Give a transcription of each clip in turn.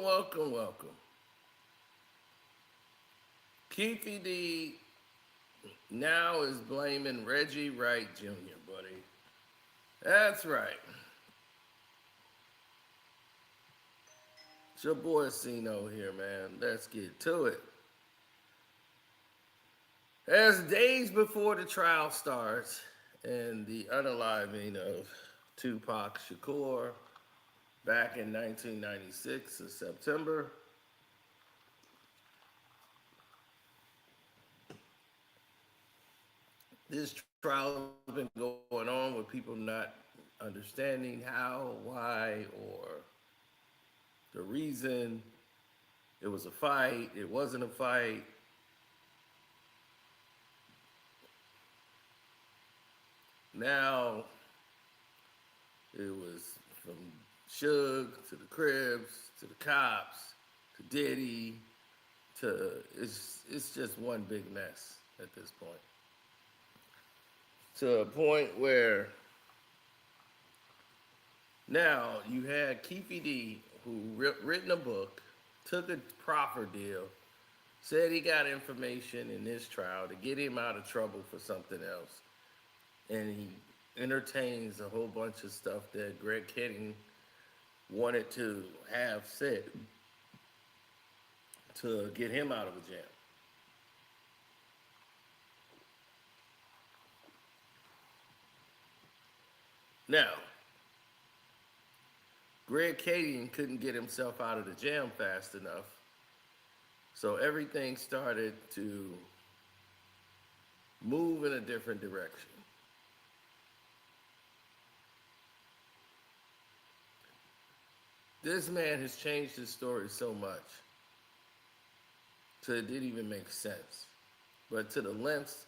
welcome. Keefe D now is blaming Reggie Wright Jr., buddy. That's right. It's your boy Cino here, man. Let's get to it. As days before the trial starts and the unaliving of Tupac Shakur back in 1996 in September, this trial has been going on with people not understanding how, why, or the reason. It was a fight, it wasn't a fight. Now it was from Suge to the Cribs to the cops to Diddy to it's just one big mess at this point. To a point where now you had Keefe D, who written a book, took a proffer deal, said he got information in this trial to get him out of trouble for something else, and he entertains a whole bunch of stuff that Greg Kidding wanted to have said to get him out of a jam. Now, Greg Kading couldn't get himself out of the jam fast enough, so everything started to move in a different direction. This man has changed his story so much, so it didn't even make sense. But to the lengths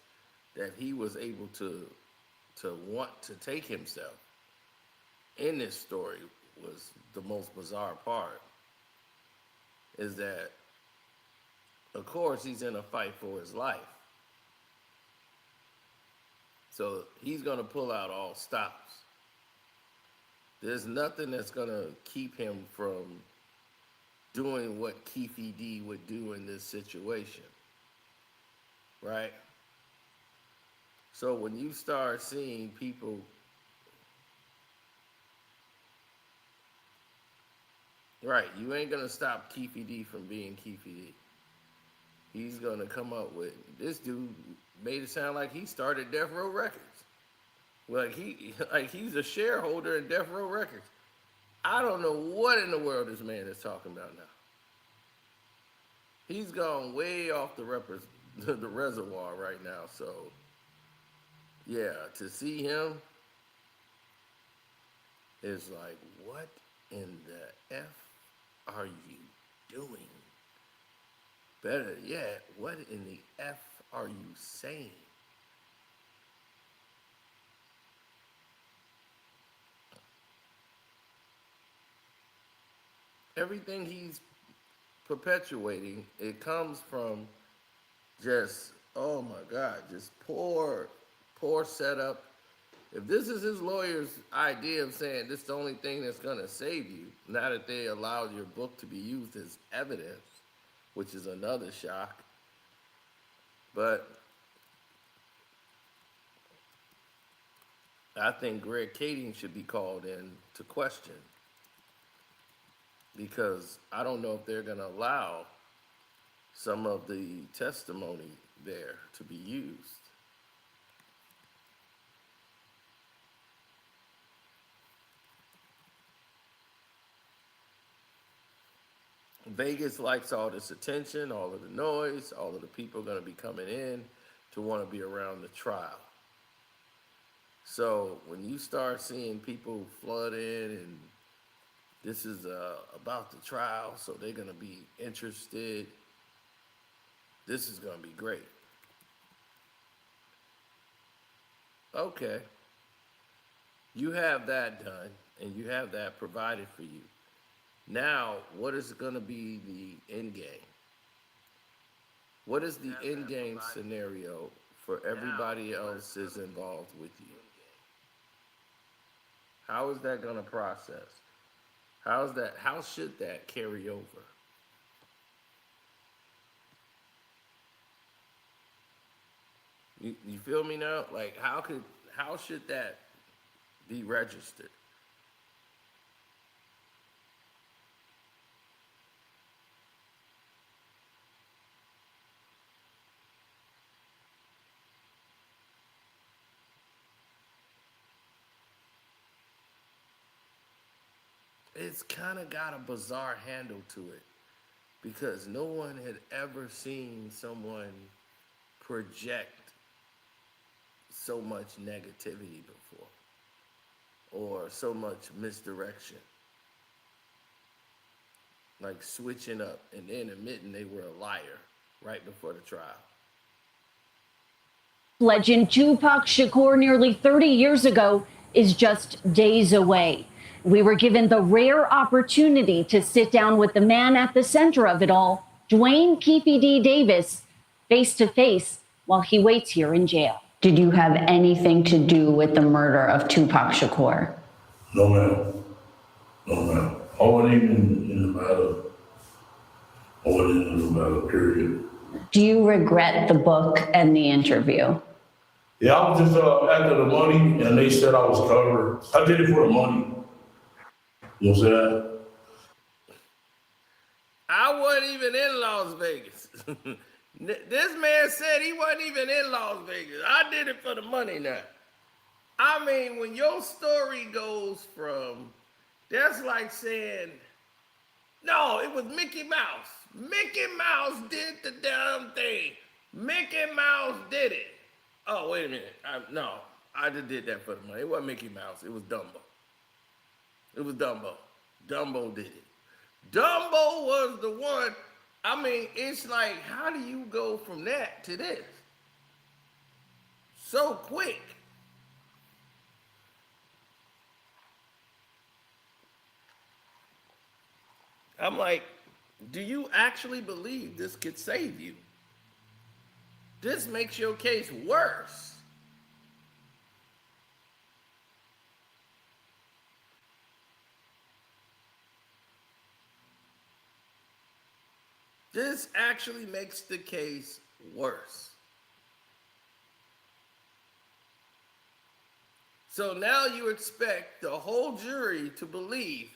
that he was able to want to take himself in this story was the most bizarre part. Is that, of course, he's in a fight for his life. So he's going to pull out all stops. There's nothing that's going to keep him from doing what Keefe D would do in this situation. Right? So when you start seeing people, right, you ain't going to stop Keefe D from being Keefe D. He's going to come up with, this dude made it sound like he started Death Row Records. Like he's a shareholder in Death Row Records. I don't know what in the world this man is talking about now. He's gone way off the reservoir right now. So yeah, to see him is like, what in the F are you doing? Better yet, what in the F are you saying? Everything he's perpetuating, it comes from just, oh my God, just poor setup. If this is his lawyer's idea of saying this is the only thing that's going to save you, now that they allowed your book to be used as evidence, which is another shock. But I think Greg Kading should be called in to question, because I don't know if they're going to allow some of the testimony there to be used. Vegas likes all this attention, all of the noise, all of the people going to be coming in to want to be around the trial. So when you start seeing people flood in, and this is about the trial, so they're going to be interested, this is going to be great. Okay, you have that done, and you have that provided for you. Now, what is going to be the end game? What is the end game scenario for everybody else is involved with you? How is that going to process? How's that? How should that carry over? You feel me now? Like how should that be registered? It's kind of got a bizarre handle to it because no one had ever seen someone project so much negativity before or so much misdirection. Like switching up and then admitting they were a liar right before the trial. Legend Tupac Shakur nearly 30 years ago is just days away. We were given the rare opportunity to sit down with the man at the center of it all, Dwayne Keefe D. Davis, face to face while he waits here in jail. Did you have anything to do with the murder of Tupac Shakur? No, ma'am. No, ma'am. I wasn't even in the matter. I wasn't in the matter, period. Do you regret the book and the interview? Yeah, I was just after the money, and they said I was covered. I did it for the money. You know what I'm saying? I wasn't even in Las Vegas. This man said he wasn't even in Las Vegas. I did it for the money now. I mean, when your story goes from, that's like saying, no, it was Mickey Mouse. Mickey Mouse did the damn thing. Mickey Mouse did it. Oh, wait a minute. No, I just did that for the money. It wasn't Mickey Mouse. It was Dumbo. It was Dumbo. Dumbo did it. Dumbo was the one. I mean, it's like, how do you go from that to this? So quick. I'm like, do you actually believe this could save you? This makes your case worse. This actually makes the case worse. So now you expect the whole jury to believe,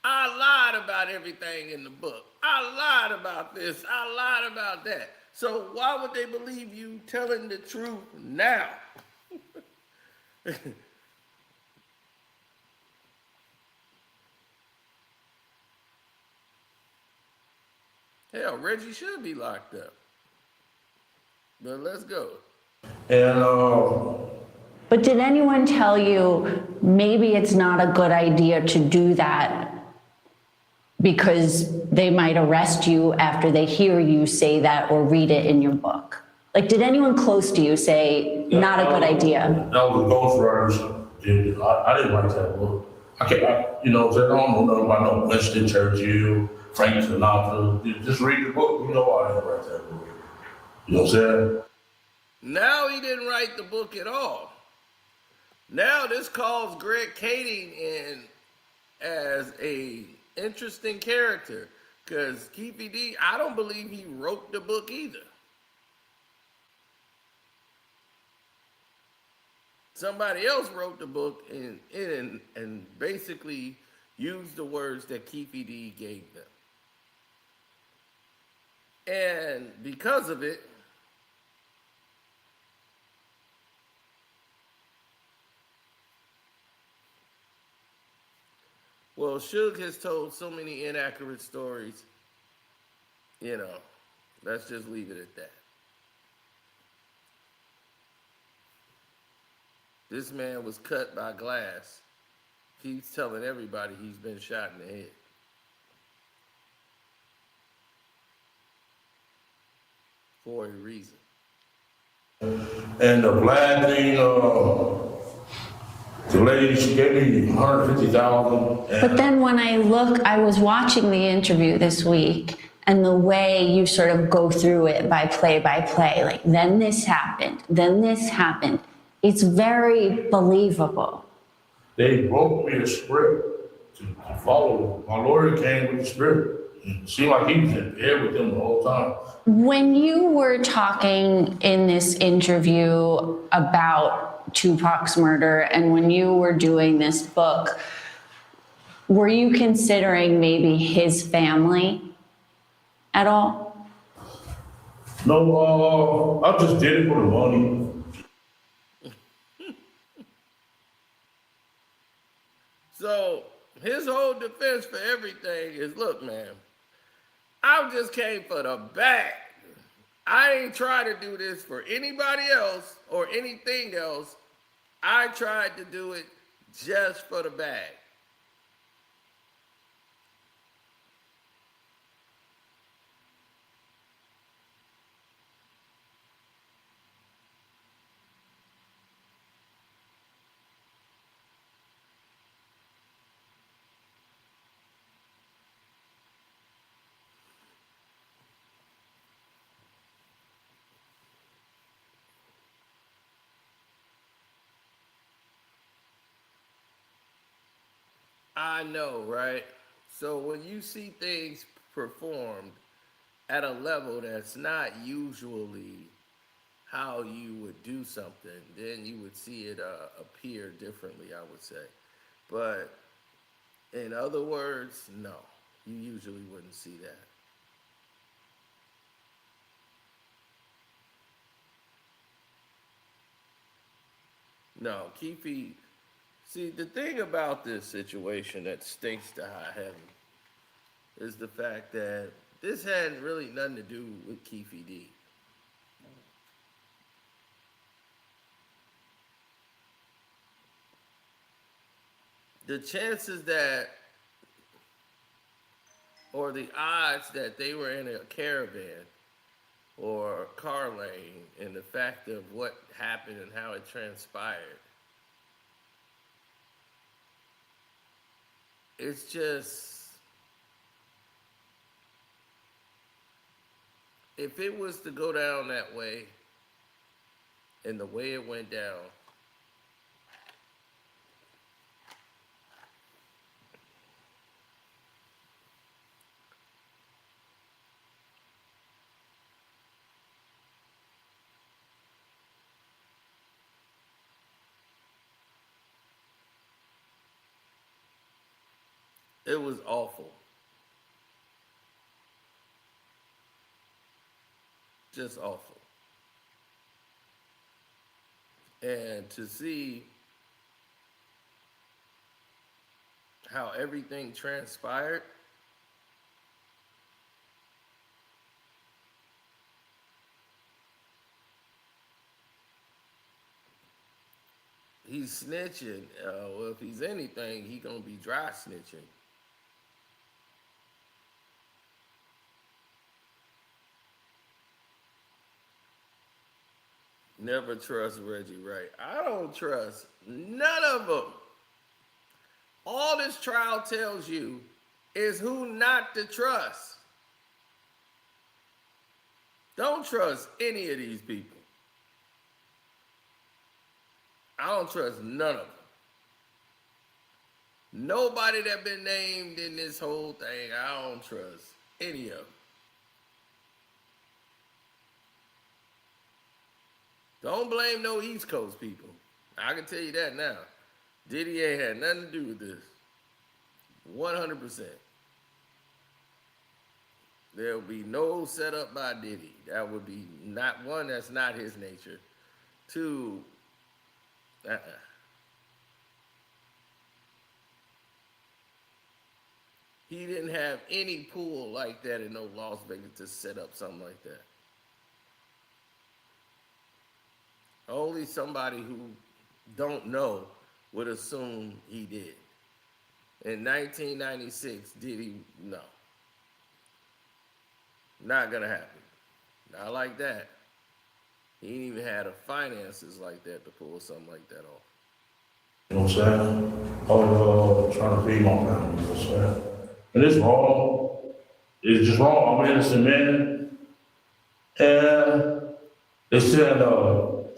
I lied about everything in the book. I lied about this. I lied about that. So why would they believe you telling the truth now? Hell, Reggie should be locked up. But let's go. And But did anyone tell you maybe it's not a good idea to do that because they might arrest you after they hear you say that or read it in your book? Like, did anyone close to you say, not a good idea? that was the ghostwriters. I didn't write that book. You know, I don't know nothing about no Winston Churchill, Frank Sinatra. Just read the book. You know I didn't write that book. You know what I'm saying? Now he didn't write the book at all. Now this calls Greg Kading in as a interesting character, because Keefe D, I don't believe he wrote the book either. Somebody else wrote the book and basically used the words that Keefe D gave them. And because of it, well, Suge has told so many inaccurate stories, you know, let's just leave it at that. This man was cut by glass. He's telling everybody he's been shot in the head. For a reason. And the black thing, the lady, she gave me $150,000. But then when I was watching the interview this week, and the way you sort of go through it by play, like, then this happened, it's very believable. They wrote me a script to follow. My lawyer came with the spirit. It seemed like he was in bed with them the whole time. When you were talking in this interview about Tupac's murder and when you were doing this book, were you considering maybe his family at all? No, I just did it for the money. So his whole defense for everything is, look, man, I just came for the bag. I ain't trying to do this for anybody else or anything else. I tried to do it just for the bag. I know, right? So when you see things performed at a level that's not usually how you would do something, then you would see it appear differently, I would say. But in other words, no, you usually wouldn't see that. No, Keefe. See, the thing about this situation that stinks to high heaven is the fact that this had really nothing to do with Keefe D. The chances that, or the odds that they were in a caravan or a car lane, and the fact of what happened and how it transpired, it's just, if it was to go down that way and the way it went down, it was awful. Just awful. And to see how everything transpired, he's snitching. Well, if he's anything, he gonna be dry snitching. Never trust Reggie Wright. I don't trust none of them. All this trial tells you is who not to trust. Don't trust any of these people. I don't trust none of them. Nobody that been named in this whole thing, I don't trust any of them. Don't blame no East Coast people. I can tell you that now. Diddy ain't had nothing to do with this. 100%. There'll be no setup by Diddy. That would be not, one, that's not his nature. Two, he didn't have any pool like that in no Las Vegas to set up something like that. Only somebody who don't know would assume he did. In 1996, did he? No. Not gonna happen. Not like that. He ain't even had the finances like that to pull something like that off. You know what I'm saying? I was trying to feed my family, you know what I'm saying? And it's wrong. It's just wrong. I'm an innocent man. And they said,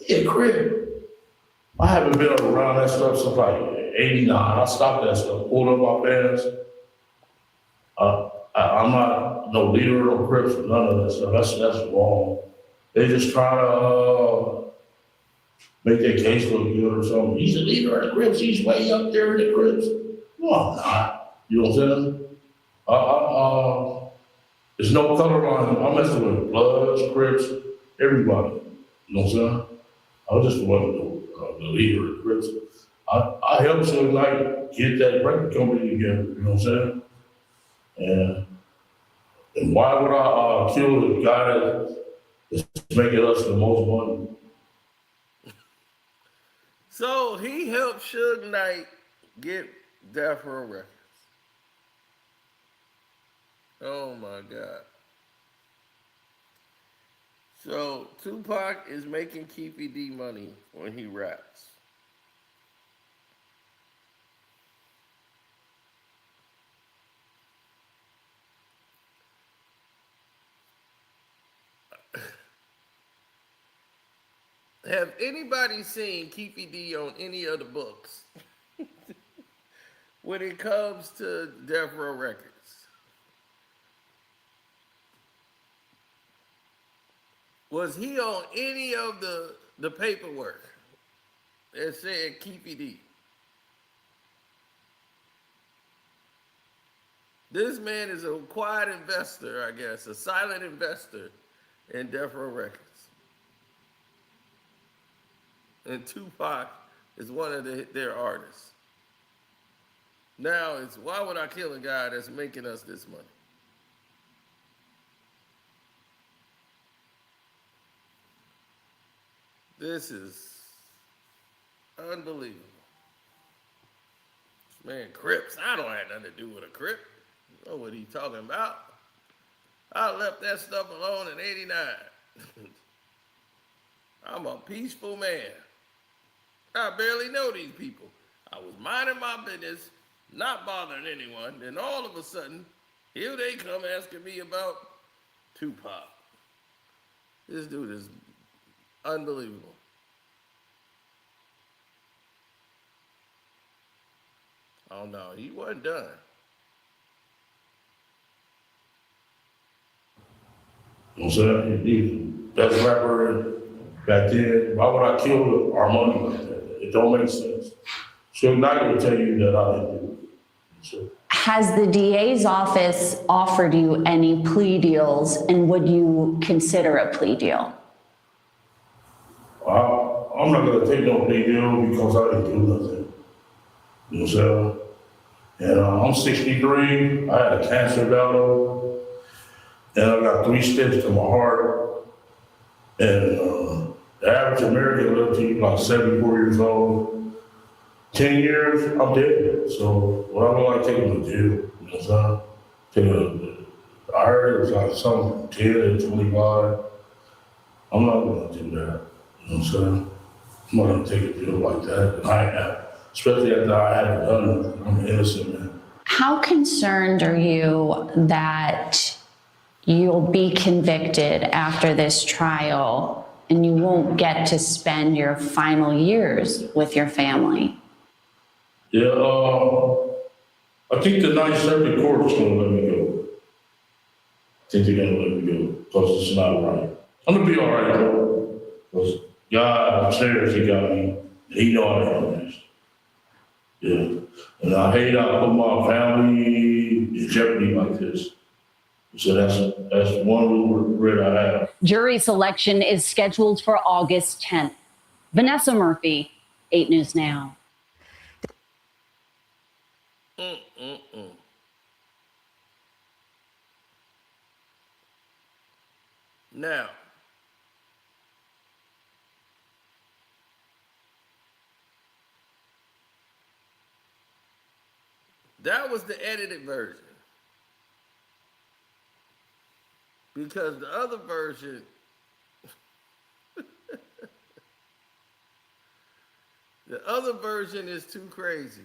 yeah, crib. I haven't been around that stuff since like '89. I stopped that stuff, pulled up my pants. I'm not no leader or Crips or none of that stuff. That's wrong. They just try to make their case look good or something. He's a leader of the Crips. He's way up there in the Crips. No, I'm not. You know what I'm saying? There's no color line. I'm messing with Bloods, Crips, everybody. You know what I'm saying? I just wasn't the leader of the Crips. I helped Suge Knight get that record company together. You know what I'm saying? And why would I kill the guy that is making us the most money? So he helped Suge Knight get Death Row Records. Oh my God. So Tupac is making Keefe D money when he raps. Have anybody seen Keefe D on any of the books when it comes to Death Row Records? Was he on any of the paperwork that said Keefe D? This man is a quiet investor, I guess, a silent investor in Death Row Records. And Tupac is one of their artists. Now it's, why would I kill a guy that's making us this money? This is unbelievable. Man, Crips, I don't have nothing to do with a Crip. You know what he talking about. I left that stuff alone in '89. I'm a peaceful man. I barely know these people. I was minding my business, not bothering anyone. Then all of a sudden, here they come asking me about Tupac. This dude is unbelievable. Oh no, he wasn't done. You know what I'm saying? He's the best rapper back then. Why would I kill our money like that? It don't make sense. Suge Knight will tell you that I didn't do it. So, Has the DA's office offered you any plea deals, and would you consider a plea deal? I'm not gonna take no plea deal because I didn't do nothing. You know what I'm saying? And I'm 63. I had a cancer battle, and I got 3 stents to my heart. And the average American lives to like 74 years old. 10 years, I'm dead. So, well, I don't like taking a deal. You know what I'm saying? I heard it was like something 10 to 25. I'm not gonna do that. You know what I'm saying? I'm not gonna take a deal like that. And I have, especially after I haven't done it. I'm an innocent man. How concerned are you that you'll be convicted after this trial and you won't get to spend your final years with your family? Yeah, I think the Ninth Circuit Court is gonna let me go. I think they're gonna let me go because it's not right. I'm gonna be all right though, because God upstairs, he got me, and he know I am this. Yeah, and I hate I put my family in jeopardy like this. So that's one regret I have. Jury selection is scheduled for August 10th. Vanessa Murphy, 8 News Now. Now, that was the edited version. Because the other version, the other version is too crazy.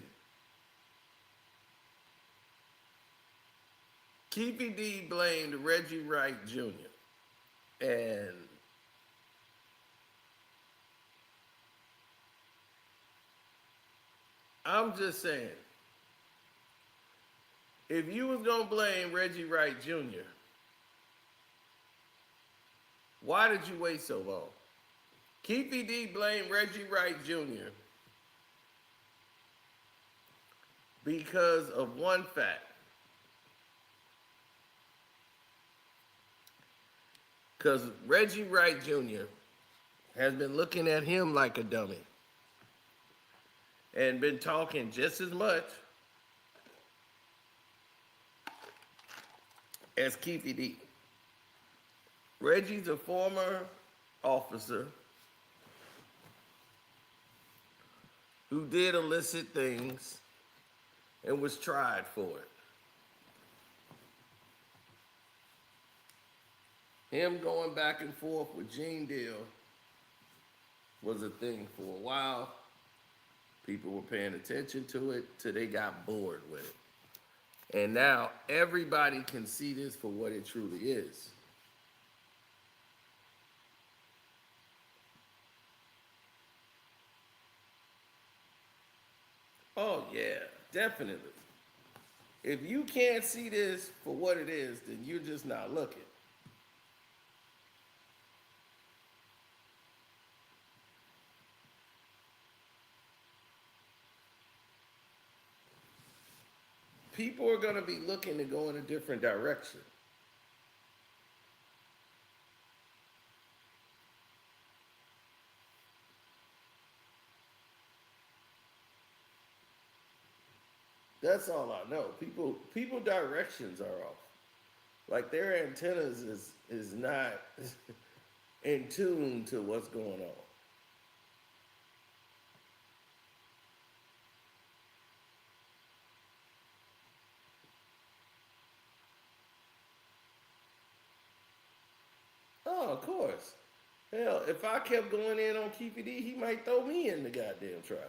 Keefe D blamed Reggie Wright Jr. And I'm just saying, if you was gonna blame Reggie Wright Jr., why did you wait so long? Keefe D blamed Reggie Wright Jr. because of one fact. Because Reggie Wright Jr. has been looking at him like a dummy and been talking just as much as Keefe D. Reggie's a former officer who did illicit things and was tried for it. Him going back and forth with Gene Deal was a thing for a while. People were paying attention to it till they got bored with it. And now everybody can see this for what it truly is. Oh yeah, definitely. If you can't see this for what it is, then you're just not looking. People are going to be looking to go in a different direction. That's all I know. People directions are off. Like their antennas is not in tune to what's going on. Oh, of course. Hell, if I kept going in on Keefe D, he might throw me in the goddamn trial.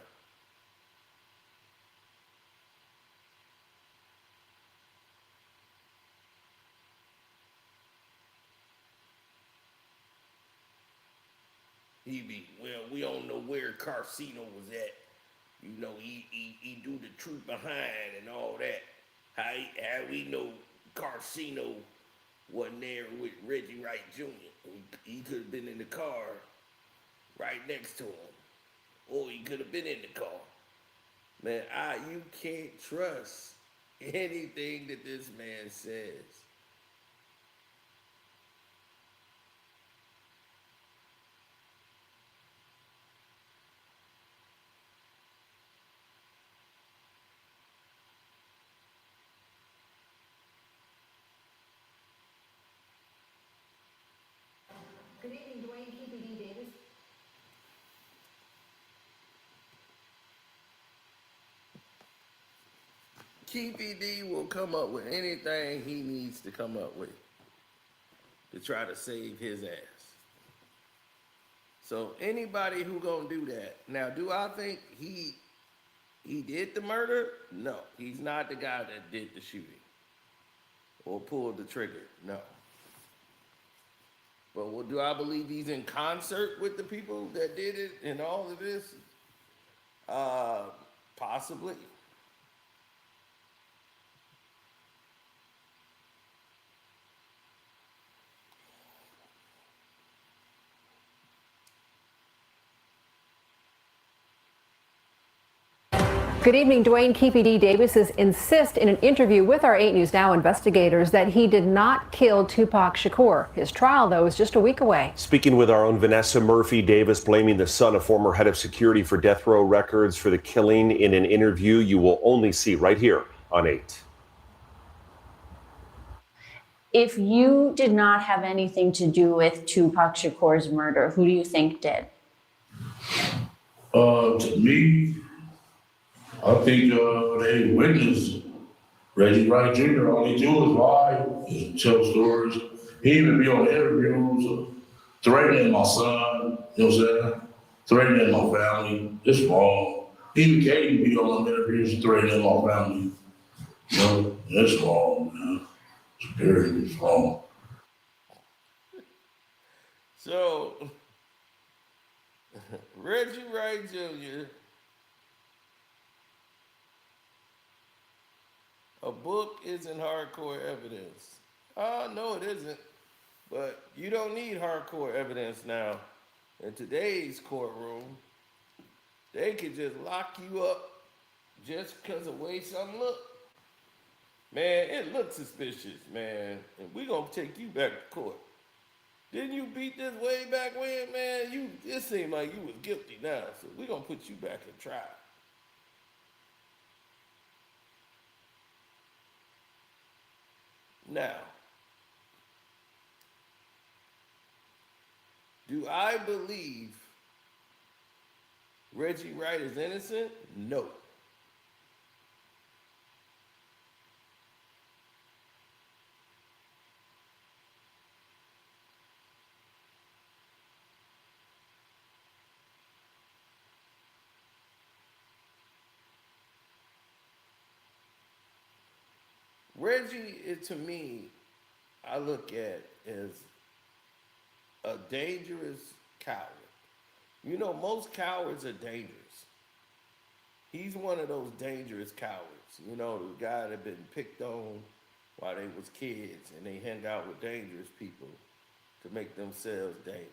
He be, well, we don't know where Cino was at. You know, he do the truth behind and all that. How we know Cino wasn't there with Reggie Wright Jr. He could have been in the car right next to him. Or he could have been in the car. Man, you can't trust anything that this man says. Good evening, Dwayne. Keefe D. Davis. Keefe D will come up with anything he needs to come up with to try to save his ass. So anybody who gonna do that, now do I think he did the murder? No, he's not the guy that did the shooting or pulled the trigger. No. But do I believe he's in concert with the people that did it and all of this? Possibly. Good evening, Dwayne. Keefe D. Davis insists in an interview with our 8 News Now investigators that he did not kill Tupac Shakur. His trial, though, is just a week away. Speaking with our own Vanessa Murphy, Davis blaming the son of former head of security for death row records for the killing in an interview you will only see right here on 8. If you did not have anything to do with Tupac Shakur's murder, who do you think did? To me, I think they witnessed Reggie Wright Jr. All he do is lie, is tell stories. He even be on interviews threatening my son, you know what I'm saying? Threatening my family. It's wrong. Even Katie be on interviews threatening my family. You know, it's wrong, man. It's very wrong. So Reggie Wright Jr. A book isn't hardcore evidence. No, it isn't. But you don't need hardcore evidence now. In today's courtroom, they could just lock you up just because of the way something look. Man, it looks suspicious, man. And we gonna take you back to court. Didn't you beat this way back when, man? It seemed like you was guilty now, so we gonna put you back in trial. Now, do I believe Reggie Wright is innocent? No. Reggie, to me, I look at as a dangerous coward. You know, most cowards are dangerous. He's one of those dangerous cowards. You know, the guy that been picked on while they was kids and they hang out with dangerous people to make themselves dangerous.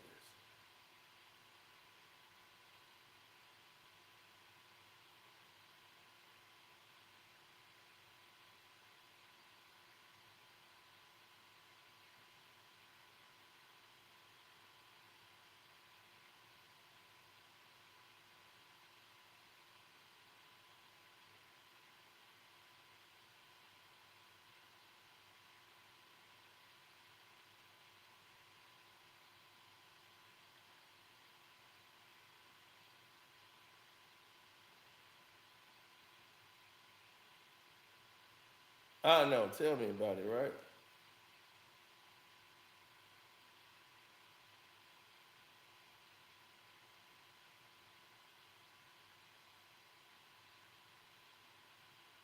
I know, tell me about it, right?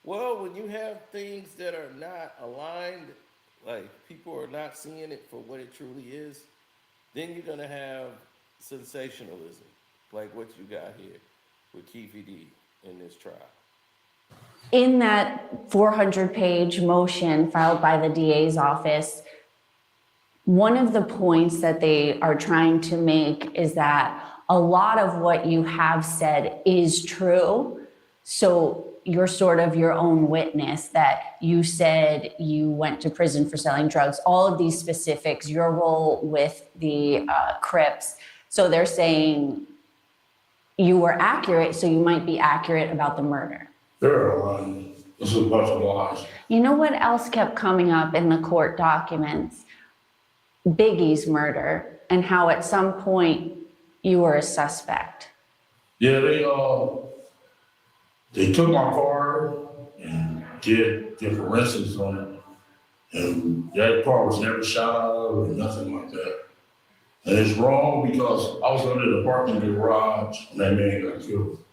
Well, when you have things that are not aligned, like people are not seeing it for what it truly is, then you're gonna have sensationalism, like what you got here with Keefe D in this trial. In that 400-page motion filed by the DA's office, one of the points that they are trying to make is that a lot of what you have said is true. So you're sort of your own witness, that you said you went to prison for selling drugs, all of these specifics, your role with the Crips. So they're saying you were accurate, so you might be accurate about the murder. They're lying. This is a bunch of lies. You know what else kept coming up in the court documents? Biggie's murder, and how at some point you were a suspect. Yeah, they took my car and did forensics on it. And that car was never shot out of or nothing like that. And it's wrong because I was under the parking garage when that man got killed.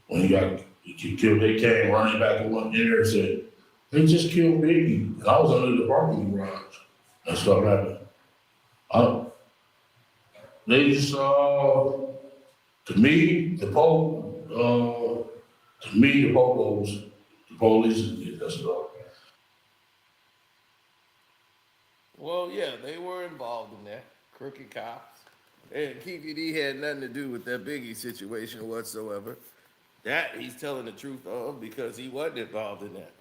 When he got killed, they came running back and went in there and said, they just killed Biggie. And I was under the parking garage. And stuff happened. They just, to me, the police did that stuff. Well, yeah, they were involved in that. Crooked cops. And Keefe D had nothing to do with that Biggie situation whatsoever. That he's telling the truth of because he wasn't involved in that.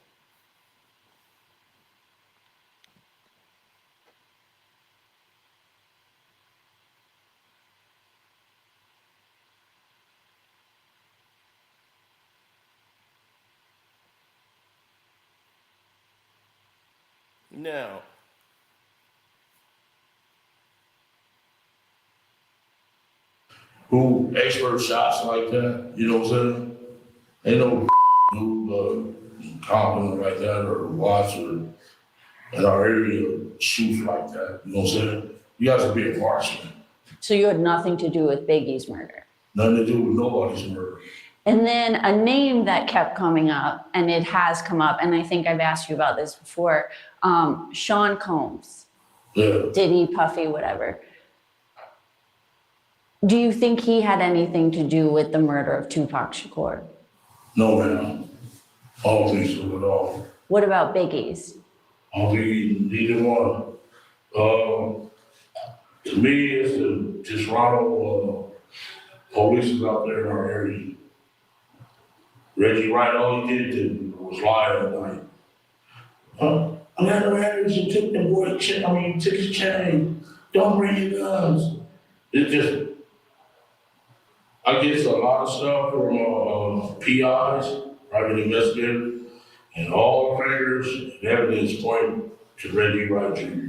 Now, who expert shots like that, you know what I'm saying? Ain't no who competent like that or watch or in our area shoots like that, you know what I'm saying? You guys are being marksman. So you had nothing to do with Biggie's murder. Nothing to do with nobody's murder. And then a name that kept coming up, and it has come up, and I think I've asked you about this before, Sean Combs. Yeah. Diddy, Puffy, whatever. Do you think he had anything to do with the murder of Tupac Shakur? No, man. I don't think so at all. What about Biggie's? I don't think neither one. To me, it's the disgruntled police out there in our area. Reggie Wright, all he did was lie at night. Atlanta Matters, you took the boy's chain, you took his chain. Don't bring your guns. It just, I get a lot of stuff from PIs, private investigators, and all the fingers and evidence point to Reggie Wright Jr.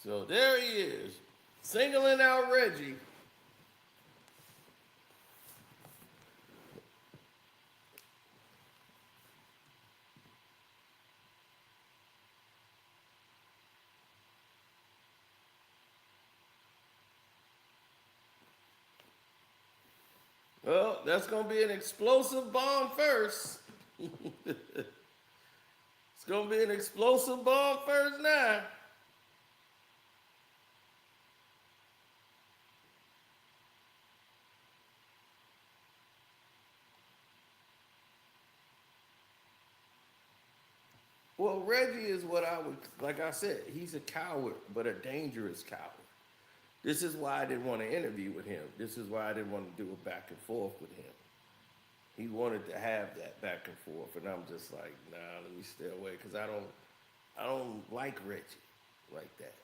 So there he is, singling out Reggie. Well, that's gonna be an explosive bomb first. It's gonna be an explosive bomb first now. Well, Reggie is what I would, like I said, he's a coward, but a dangerous coward. This is why I didn't want to interview with him. This is why I didn't want to do a back and forth with him. He wanted to have that back and forth, and I'm just like, nah, let me stay away, because I don't like Reggie like that.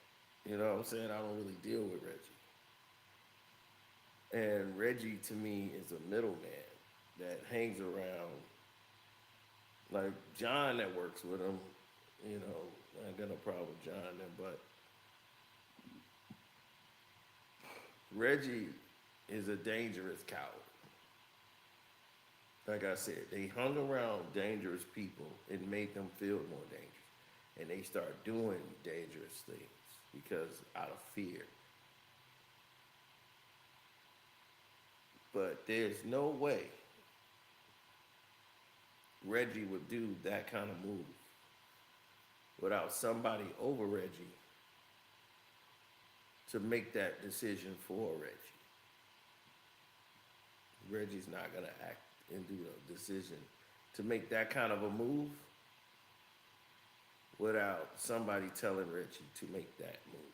You know what I'm saying? I don't really deal with Reggie. And Reggie, to me, is a middleman that hangs around, like John that works with him. You know, I got no problem with John there, but Reggie is a dangerous coward. Like I said, they hung around dangerous people. It made them feel more dangerous. And they start doing dangerous things because out of fear. But there's no way Reggie would do that kind of move without somebody over Reggie to make that decision for Reggie. Reggie's not gonna act and do a decision to make that kind of a move without somebody telling Reggie to make that move.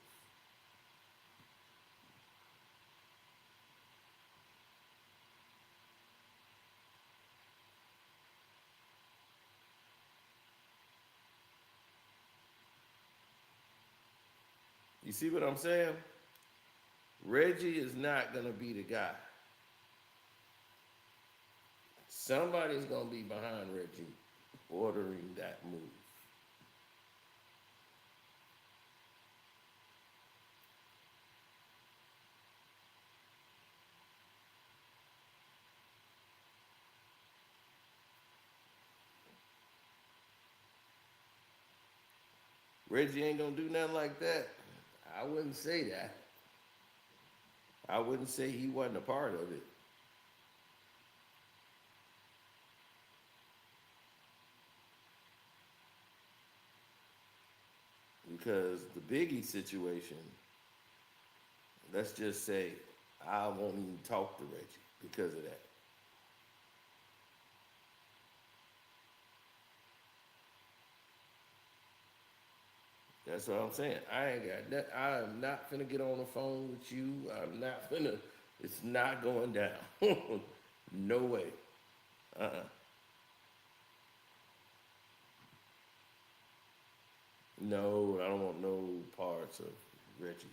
You see what I'm saying? Reggie is not gonna be the guy. Somebody's gonna be behind Reggie ordering that move. Reggie ain't gonna do nothing like that. I wouldn't say that. I wouldn't say he wasn't a part of it. Because the Biggie situation, let's just say I won't even talk to Reggie because of that. That's what I'm saying. I ain't got that. I am not finna get on the phone with you. I'm not finna. It's not going down. No way. No, I don't want no parts of Reggie.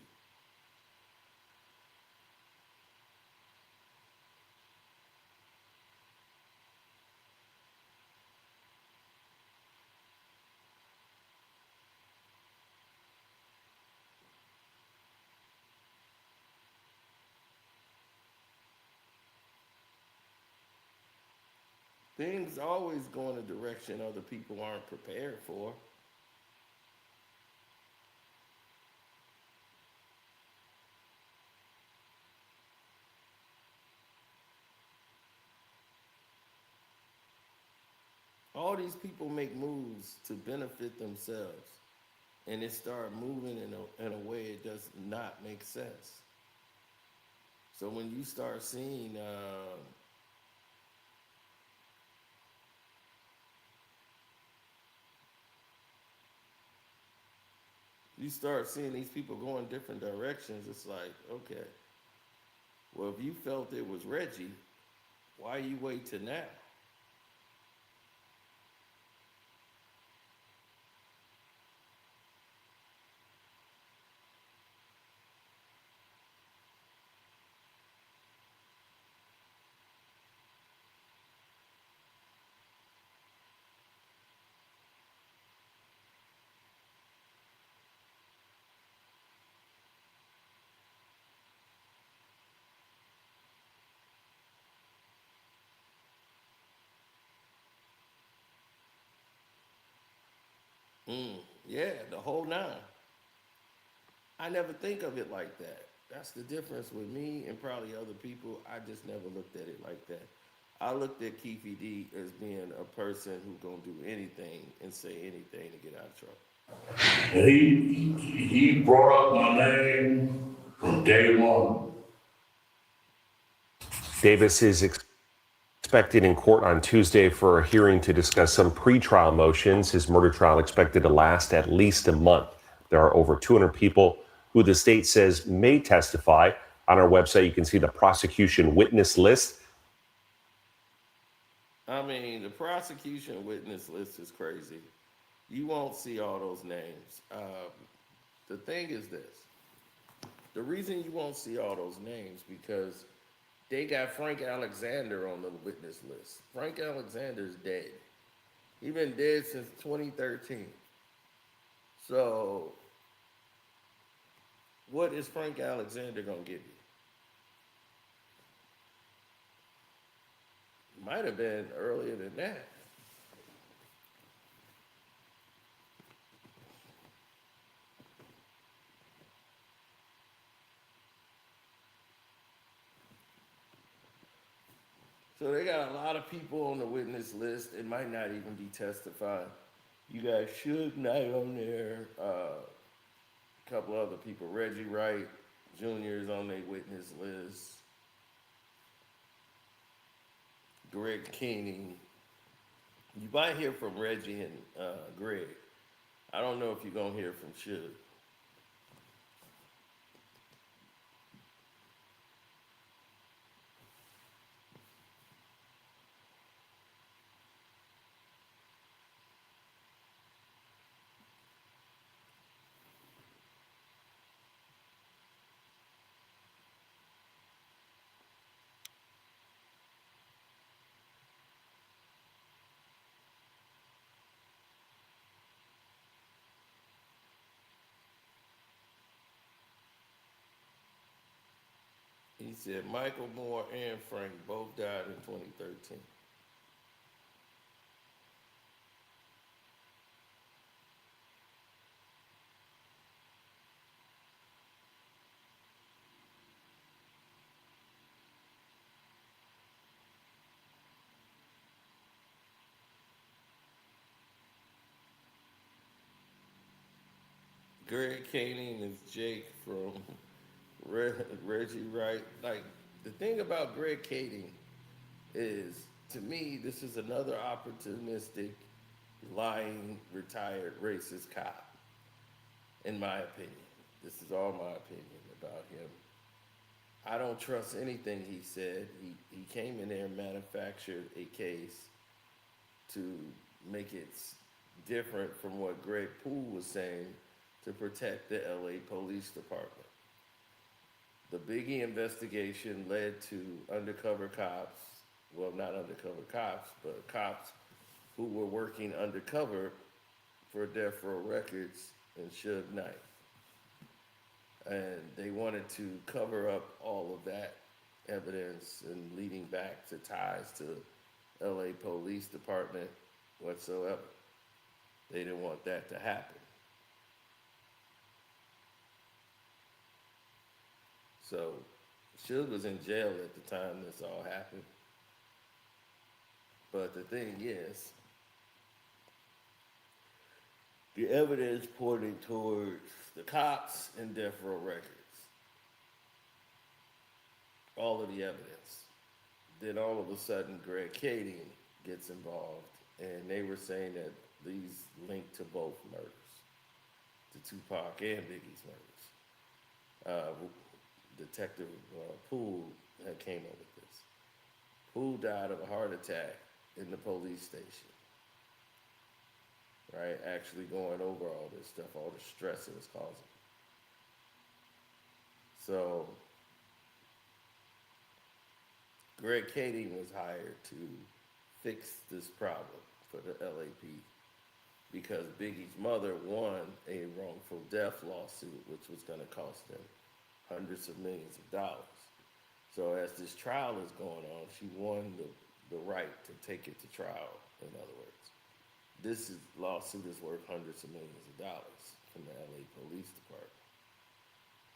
Things always go in a direction other people aren't prepared for. All these people make moves to benefit themselves, and it start moving in a way it does not make sense. So when you start seeing you start seeing these people going different directions, it's like, okay, well, if you felt it was Reggie, why you wait till now? Yeah, the whole nine. I never think of it like that. That's the difference with me and probably other people. I just never looked at it like that. I looked at Keefe D as being a person who's gonna do anything and say anything to get out of trouble. And he brought up my name from day one. Davis is expected in court on Tuesday for a hearing to discuss some pretrial motions. His murder trial expected to last at least a month. There are over 200 people who the state says may testify. On our website, you can see the prosecution witness list. I mean, the prosecution witness list is crazy. You won't see all those names. The thing is this. The reason you won't see all those names because they got Frank Alexander on the witness list. Frank Alexander's dead. He's been dead since 2013. So, what is Frank Alexander gonna give you? Might have been earlier than that. So they got a lot of people on the witness list. It might not even be testifying. You got Suge Knight on there. A couple other people. Reggie Wright Jr. is on their witness list. Greg Keeney. You might hear from Reggie and Greg. I don't know if you're gonna hear from Suge. He said Michael Moore and Frank both died in 2013. Greg Keeney is Jake from Reggie Wright. Like, the thing about Greg Kading is, to me, this is another opportunistic, lying, retired racist cop, in my opinion. This is all my opinion about him. I don't trust anything he said. He came in there and manufactured a case to make it different from what Greg Poole was saying to protect the LA Police Department. The Biggie investigation led to undercover cops, well, not undercover cops, but cops who were working undercover for Death Row Records and Suge Knight. And they wanted to cover up all of that evidence and leading back to ties to LA Police Department whatsoever. They didn't want that to happen. So, Suge was in jail at the time this all happened. But the thing is, the evidence pointed towards the cops and Death Row Records. All of the evidence. Then all of a sudden, Greg Kading gets involved, and they were saying that these linked to both murders. the Tupac and Biggie's murders. Detective Poole had came up with this. Poole died of a heart attack in the police station. Right, actually going over all this stuff, all the stress it was causing. So, Greg Kading was hired to fix this problem for the LAP because Biggie's mother won a wrongful death lawsuit, which was going to cost them hundreds of millions of dollars. So as this trial is going on, she won the right to take it to trial, in other words. This lawsuit is worth hundreds of millions of dollars from the LA Police Department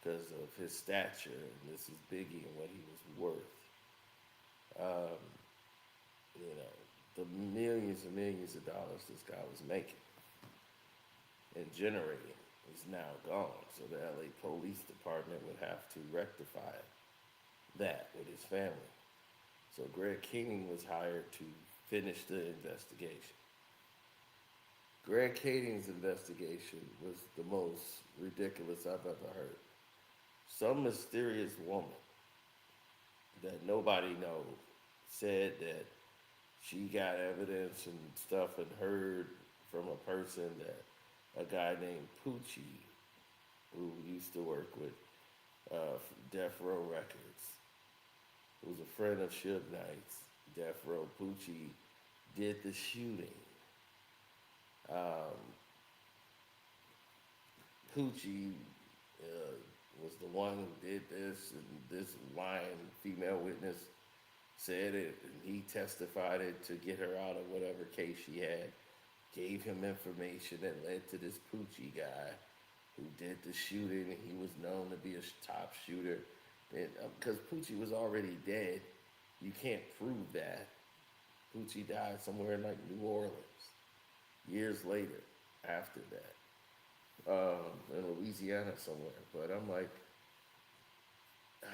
because of his stature, and this is Biggie and what he was worth. You know, the millions and millions of dollars this guy was making and generating is now gone. So the LA Police Department would have to rectify that with his family. So Greg King was hired to finish the investigation. Greg Kading's investigation was the most ridiculous I've ever heard. Some mysterious woman that nobody knows said that she got evidence and stuff and heard from a person that a guy named Poochie, who used to work with Death Row Records, who was a friend of Suge Knight's, Death Row Poochie, did the shooting. Poochie was the one who did this, and this lying female witness said it, and he testified it to get her out of whatever case she had, gave him information that led to this Poochie guy who did the shooting, and he was known to be a top shooter. And because Poochie was already dead, you can't prove that. Poochie died somewhere in like New Orleans years later after that, in Louisiana somewhere. But I'm like,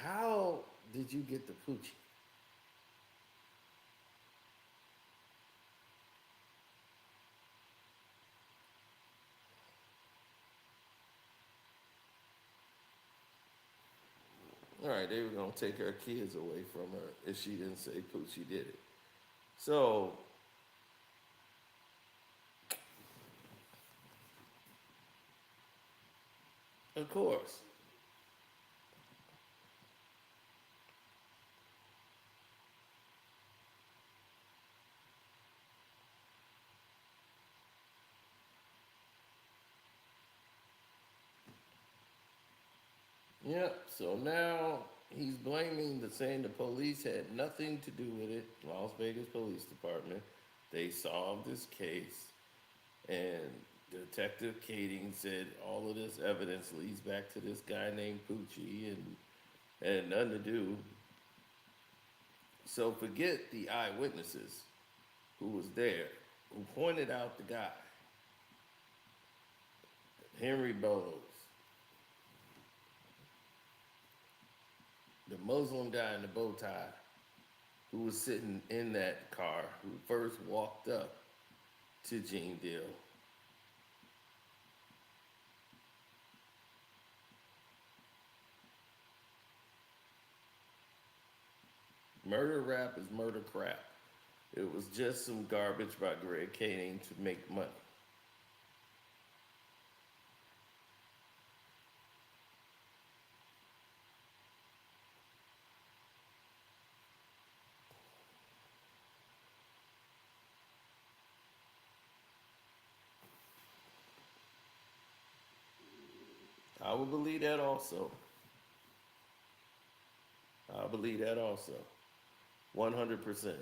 how did you get the Poochie? All right, they were gonna take her kids away from her if she didn't say Poochie did it. So, of course, yep. So now he's saying the police had nothing to do with it. Las Vegas Police Department. They solved this case, and Detective Kading said all of this evidence leads back to this guy named Poochie, and had nothing to do. So forget the eyewitnesses who was there, who pointed out the guy, Henry Bellows, the Muslim guy in the bow tie, who was sitting in that car, who first walked up to Gene Deal. Murder rap is murder crap. It was just some garbage by Greg Kading to make money. I would believe that also. I believe that also. 100%.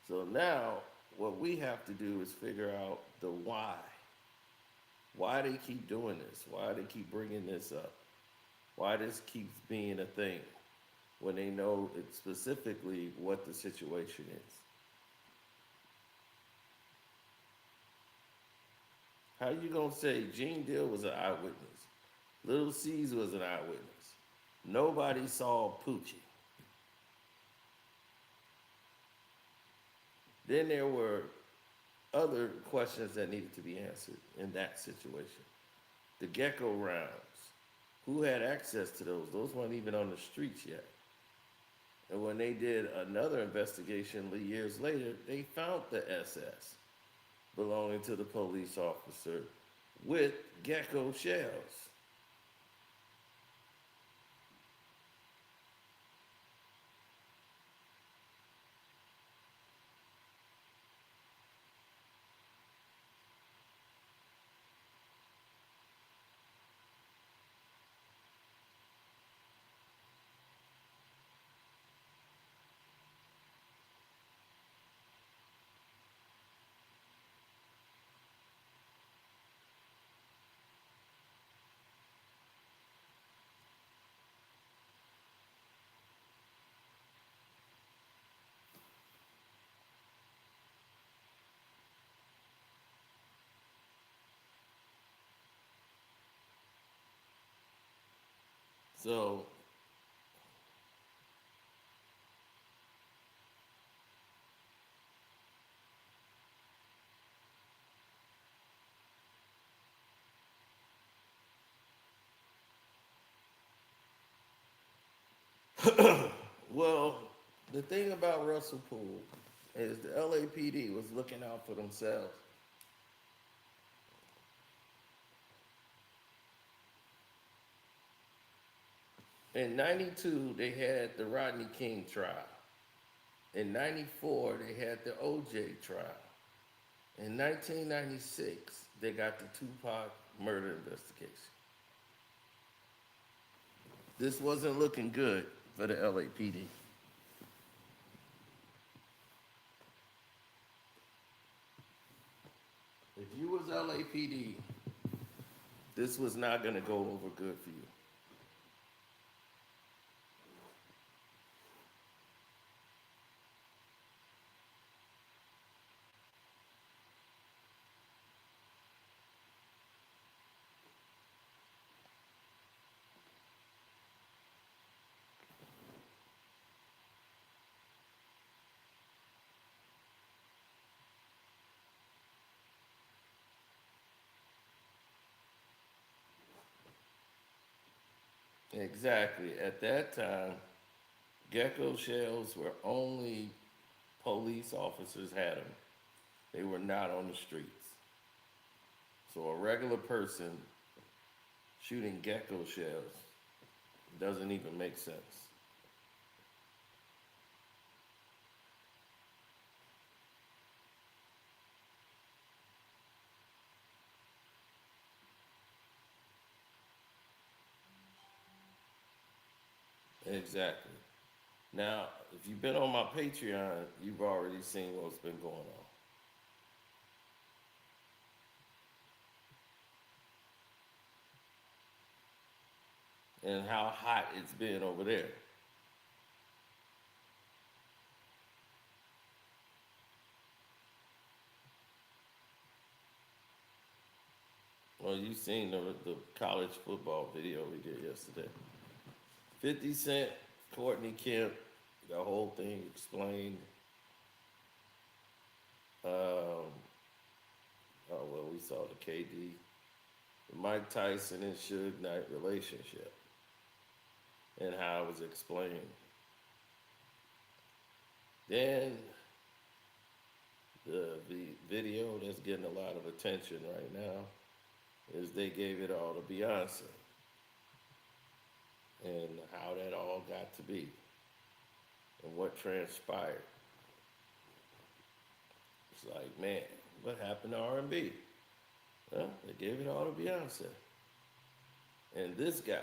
So now, what we have to do is figure out the why. Why they keep doing this? Why they keep bringing this up? Why this keeps being a thing when they know it's specifically what the situation is? How you gonna say Gene Deal was an eyewitness? Little C's was an eyewitness. Nobody saw Poochie. Then there were other questions that needed to be answered in that situation. The gecko rounds. Who had access to those? Those weren't even on the streets yet. And when they did another investigation years later, they found the SS belonging to the police officer with gecko shells. So well, the thing about Russell Poole is the LAPD was looking out for themselves. In 92, they had the Rodney King trial. In 94, they had the OJ trial. In 1996, they got the Tupac murder investigation. This wasn't looking good for the LAPD. If you was LAPD, this was not going to go over good for you. Exactly. At that time, gecko shells were only police officers had them. They were not on the streets. So a regular person shooting gecko shells doesn't even make sense. Exactly. Now, if you've been on my Patreon, you've already seen what's been going on and how hot it's been over there. Well, you've seen the college football video we did yesterday. 50 Cent, Courtney Kemp, the whole thing explained. Oh, well, we saw the KD, the Mike Tyson and Suge Knight relationship and how it was explained. Then the video that's getting a lot of attention right now is they gave it all to Beyonce and how that all got to be and what transpired. It's like, man, what happened to R&B? Well, they gave it all to Beyonce. And this guy,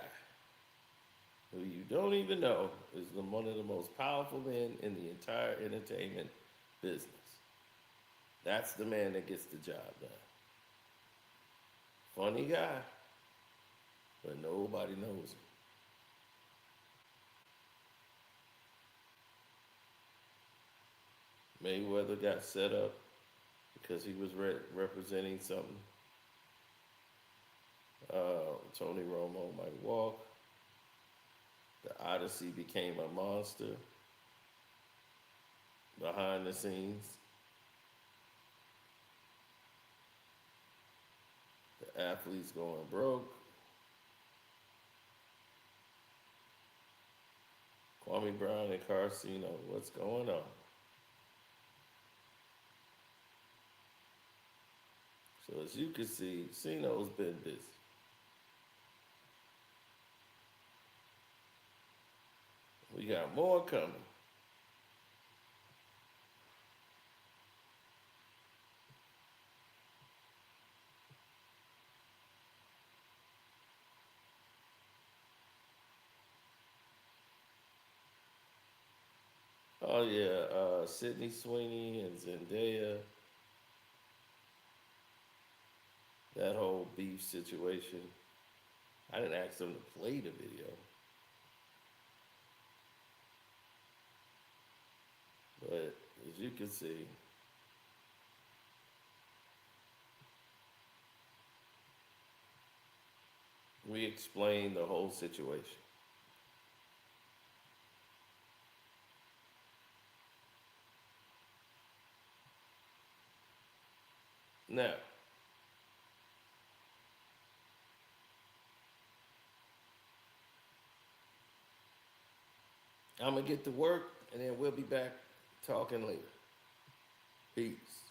who you don't even know, is one of the most powerful men in the entire entertainment business. That's the man that gets the job done. Funny guy, but nobody knows him. Mayweather got set up because he was representing something. Tony Romo might walk. The Odyssey became a monster behind the scenes. athletes going broke. Kwame Brown and Cino, what's going on? So as you can see, Cino's been busy. We got more coming. Oh yeah, Sydney Sweeney and Zendaya. That whole beef situation. I didn't ask them to play the video. But as you can see, we explained the whole situation. Now, I'm going to get to work and then we'll be back talking later. Peace.